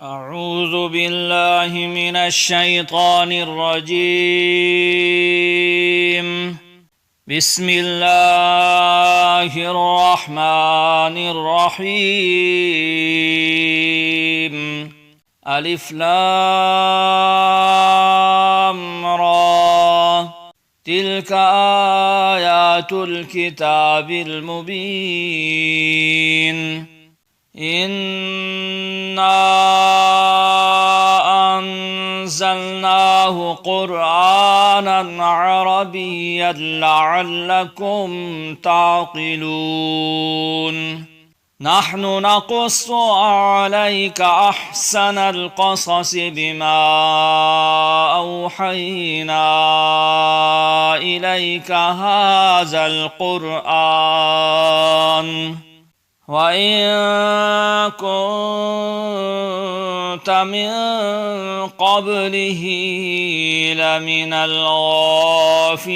أعوذ بالله من الشيطان الرجيم. بسم الله الرحمن الرحيم. ألف لام را. تلك آيات الكتاب المبين. إنا أنزلناه قرآنا عربيا لعلكم تعقلون. نحن نقص عليك أحسن القصص بما أوحينا إليك هذا القرآن وإن كنت من قبله لمن الغافلين.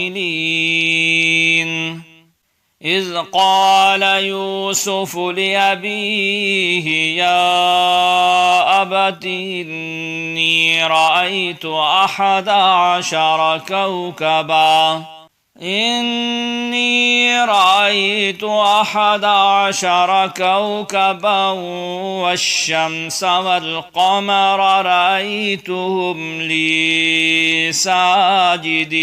إذ قال يوسف لأبيه يا أبت إني رأيت 11 كوكبا والشمس والقمر رأيتهم لي ساجدين.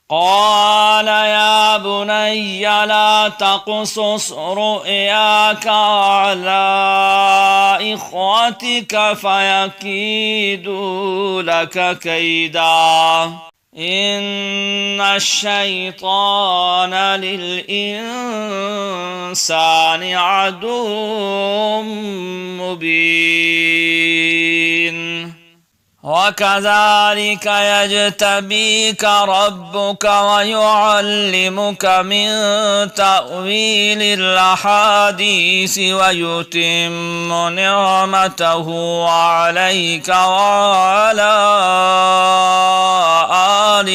قال يا بني لا تقصص رؤياك على إخوتك فيكيدوا لك كيدا إن الشيطان للإنسان عدو مبين. وكذلك يجتبيك ربك ويعلمك من تأويل الأحاديث ويتم نعمته عليك وعلى آل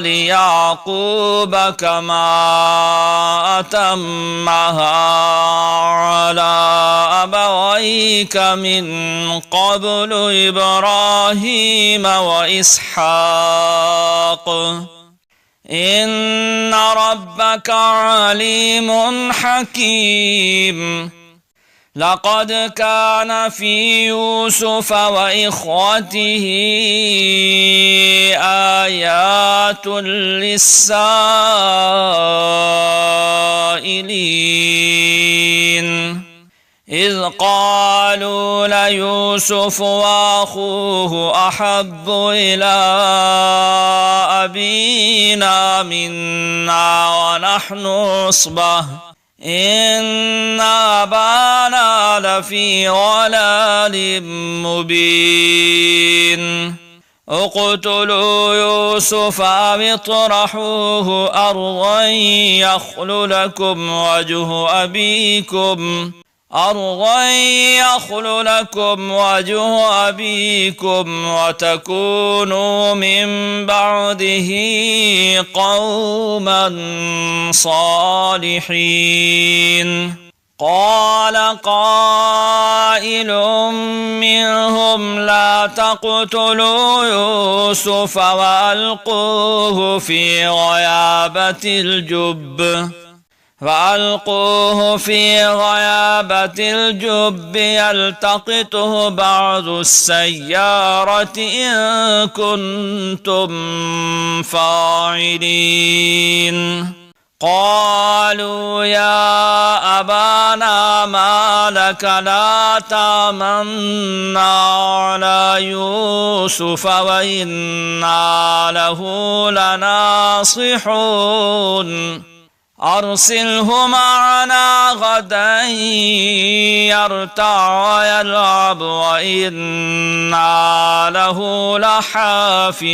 يعقوب كما أتمها على أبويك من قبل إبراهيم وإسحاق إن ربك عليم حكيم. لقد كان في يوسف وإخوته آيات للسائلين إذ قالوا ليوسف وأخوه أحب إلى أبينا منا ونحن عصبة إن أبانا لفي ضلال مبين. اقتلوا يوسف أو اطرحوه أرضا يخل لكم وجه أبيكم وتكونوا من بعده قوما صالحين. قال قائل منهم لا تقتلوا يوسف وألقوه في غيابة الجب يلتقطه بعض السيارة إن كنتم فاعلين. قالوا يا أبانا ما لك لا تأمنا على يوسف وإنا له لناصحون أرسله معنا غدا يرتع ويلعب وإنا له لحافظون.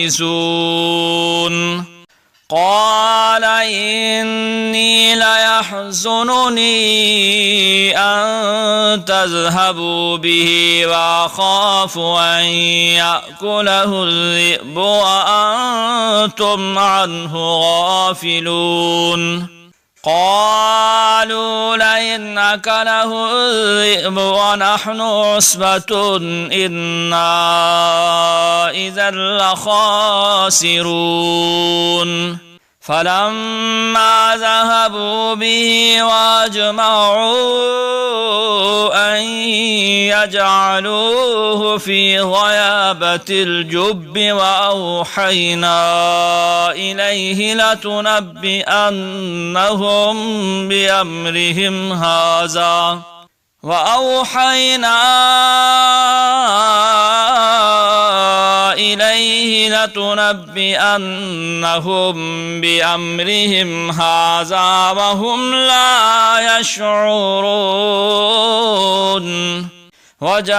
قال إني ليحزنني أن تذهبوا به وأخاف أن يأكله الذئب وأنتم عنه غافلون قالوا لئن أكله الذئب ونحن عصبة إنا إذا لخاسرون فلما ذهبوا به واجمعوا أن يجعلوه في غيابة الجب وأوحينا إليه لتنبئنهم بأمرهم هذا وهم لا يشعرون وجاءوا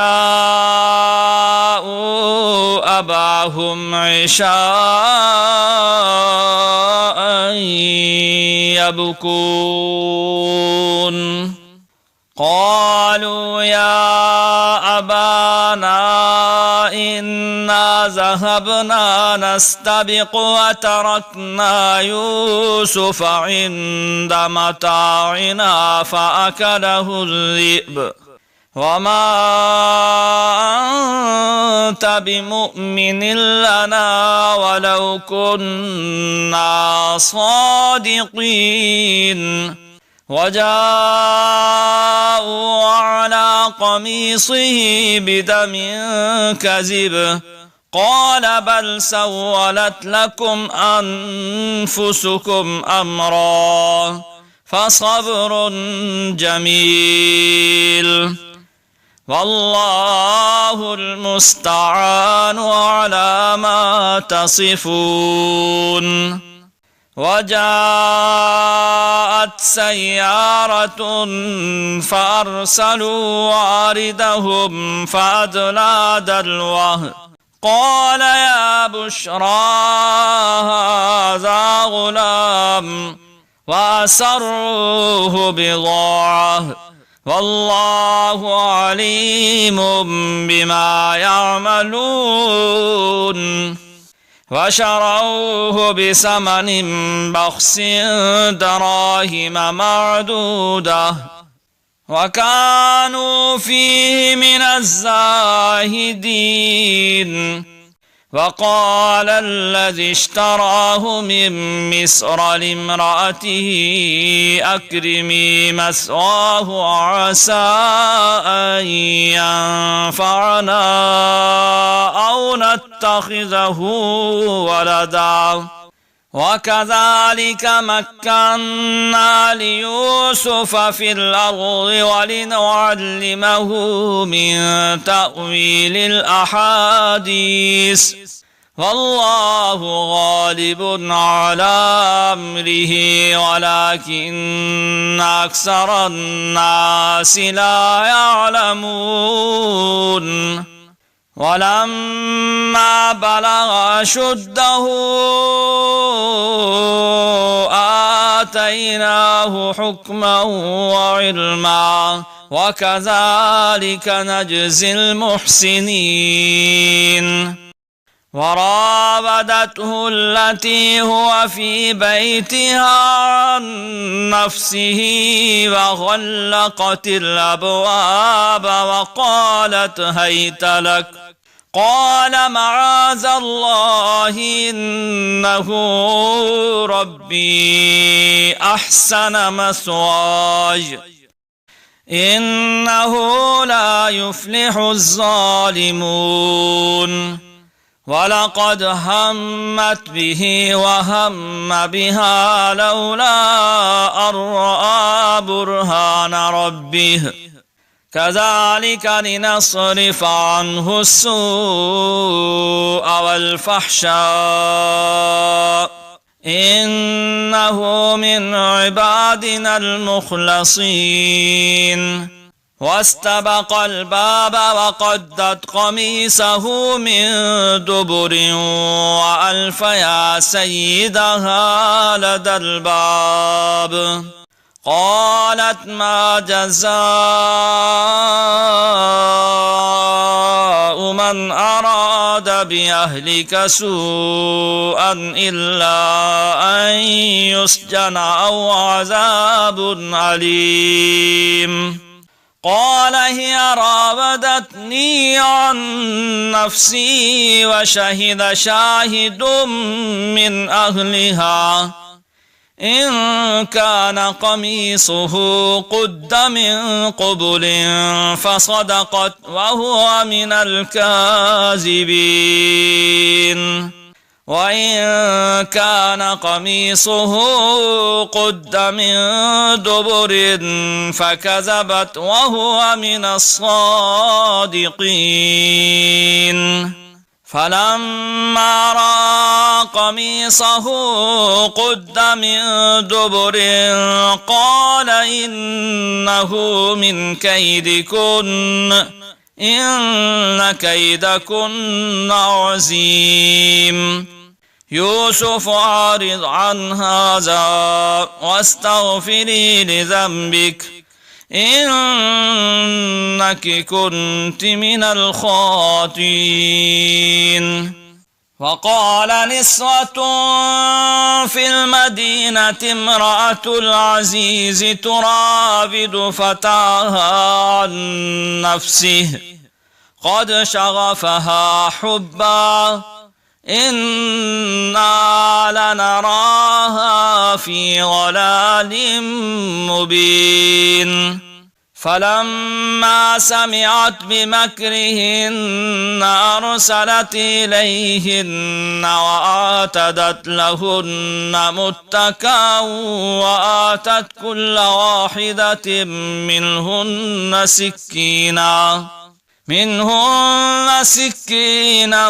أباهم عشاء يبكون قالوا يا أبانا إنا ذهبنا نستبق وتركنا يوسف عند متاعنا فأكله الذئب وما أنت بمؤمن لنا ولو كنا صادقين وجاءوا على قميصه بدم كذب قال بل سولت لكم أنفسكم أمرا فصبر جميل والله المستعان على ما تصفون وجاءت سيارة فأرسلوا واردهم فأدلى دلوه قال يا بشرى هذا غلام وأسروه بضاعة والله عليم بما يعملون وشروه بثمن بخس دراهم معدودة وكانوا فيه من الزاهدين وقال الذي اشتراه من مصر لامرأته أكرمي مثواه عسى أن ينفعنا أو نتخذه ولدا وكذلك مكنا ليوسف في الأرض ولنعلمه من تأويل الأحاديث والله غالب على أمره ولكن أكثر الناس لا يعلمون ولما بلغ أشده آتيناه حكما وعلما وكذلك نجزي المحسنين وراودته التي هو في بيتها عن نفسه وغلقت الأبواب وقالت هيت لك قال معاذ الله إنه ربي أحسن مثواي إنه لا يفلح الظالمون ولقد همت به وهم بها لولا أن رأى برهان ربه كذلك لنصرف عنه السوء والفحشاء إنه من عبادنا المخلصين واستبق الباب وقدت قميصه من دبر وألف يا سيدها لدى الباب. قالت ما جزاء من أراد بأهلك سوءا إلا أن يسجن أو عذاب أليم. قال هي راودتني عن نفسي وشهد شاهد من أهلها إن كان قميصه قد من قبل فصدقت وهو من الكاذبين وإن كان قميصه قد من دبر فكذبت وهو من الصادقين. فلما رأى قميصه قد من دبر قال إنه من كيدكن إن كيدكن عظيم. يوسف أعرض عن هذا واستغفري لذنبك إنك كنت من الخاطئين. وقال نسوة في المدينة امرأة العزيز تراود فتاها عن نفسه قد شغفها حبا إنا لنراها في ضلال مبين. فلما سمعت بمكرهن أرسلت إليهن وآتدت لهن متكأ وآتت كل واحدة منهن سكينا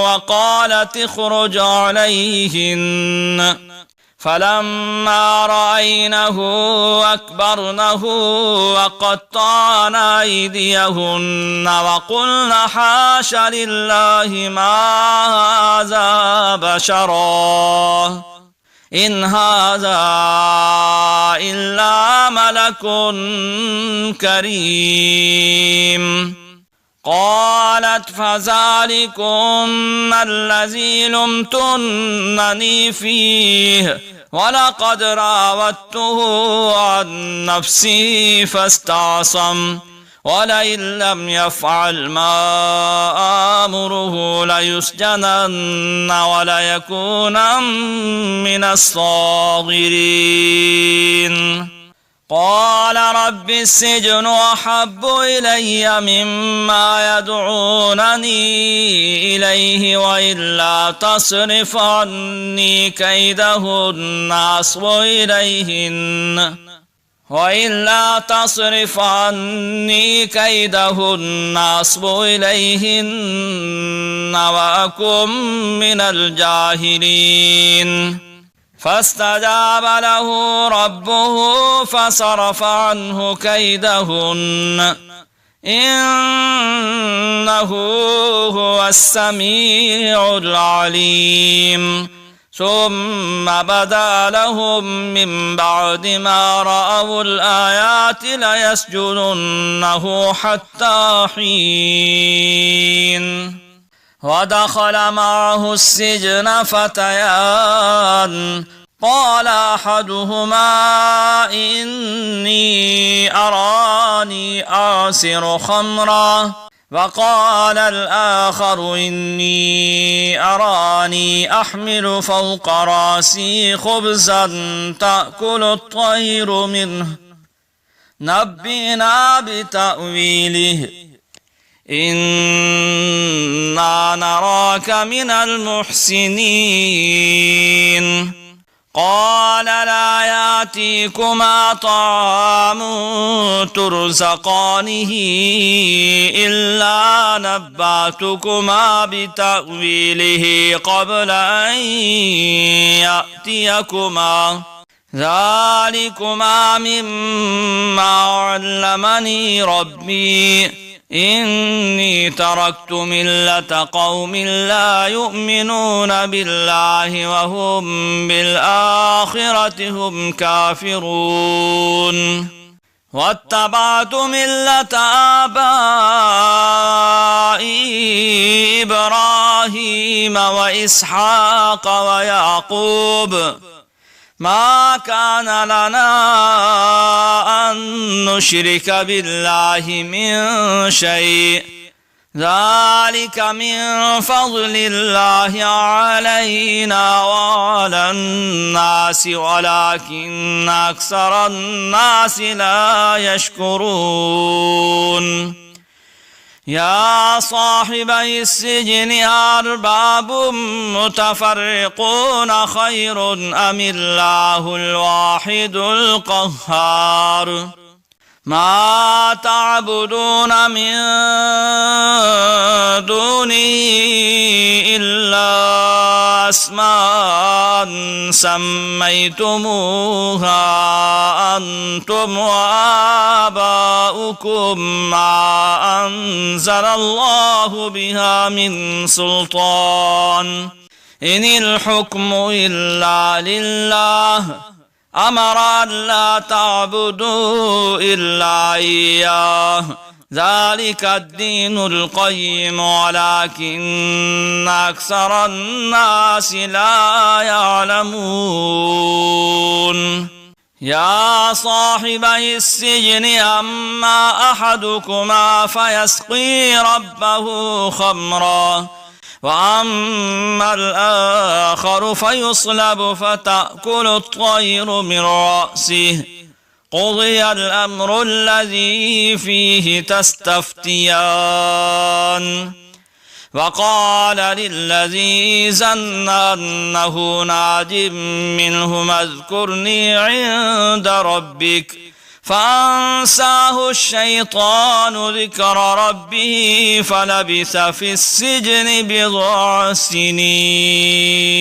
وقالت اخرج عليهن. فلما رأينه أكبرنه وقطعن أيديهن وقلن حاش لله ما هذا بشرا إن هذا إلا ملك كريم. قالت فذلكن الذي لمتنني فيه ولقد راودته عن نفسي فاستعصم ولئن لم يفعل ما آمره ليسجنن وليكونن من الصاغرين. قال رب السجن أحب إلي مما يدعونني إليه وإلا تصرف عني كيدهن أصب إليهن وأكن من الجاهلين. فاستجاب له ربه فصرف عنه كيدهن إنه هو السميع العليم. ثم بدا لهم من بعد ما رأوا الآيات ليسجننه حتى حين. ودخل معه السجن فتيان قال أحدهما إني أراني أعصر خمرا وقال الآخر إني أراني أحمل فوق رأسي خبزا تأكل الطير منه نبئنا بتأويله إنا نراك من المحسنين. قال لا يأتيكما طعام ترزقانه إلا نبأتكما بتأويله قبل أن يأتيكما ذلكما مما علمني ربي إني تركت ملة قوم لا يؤمنون بالله وهم بالآخرة هم كافرون واتبعت ملة آبائي إبراهيم وإسحاق ويعقوب ما كان لنا أن نشرك بالله من شيء ذلك من فضل الله علينا وعلى الناس ولكن أكثر الناس لا يشكرون يا صاحبي السجن أرباب متفرقون خير أم الله الواحد القهار ما تعبدون من دونه إلا أسماء سميتموها أنتم وآباؤكم ما أنزل الله بها من سلطان إن الحكم إلا لله أمر أن لا تعبدوا إلا إياه ذلك الدين القيم ولكن أكثر الناس لا يعلمون يا صاحبي السجن أما أحدكما فيسقي ربه خمرا وأما الآخر فيصلب فتأكل الطير من رأسه قضي الأمر الذي فيه تستفتيان وقال للذي ظن أنه ناج منهما اذكرني عند ربك فأنساه الشيطان ذكر ربه فلبث في السجن بضع سنين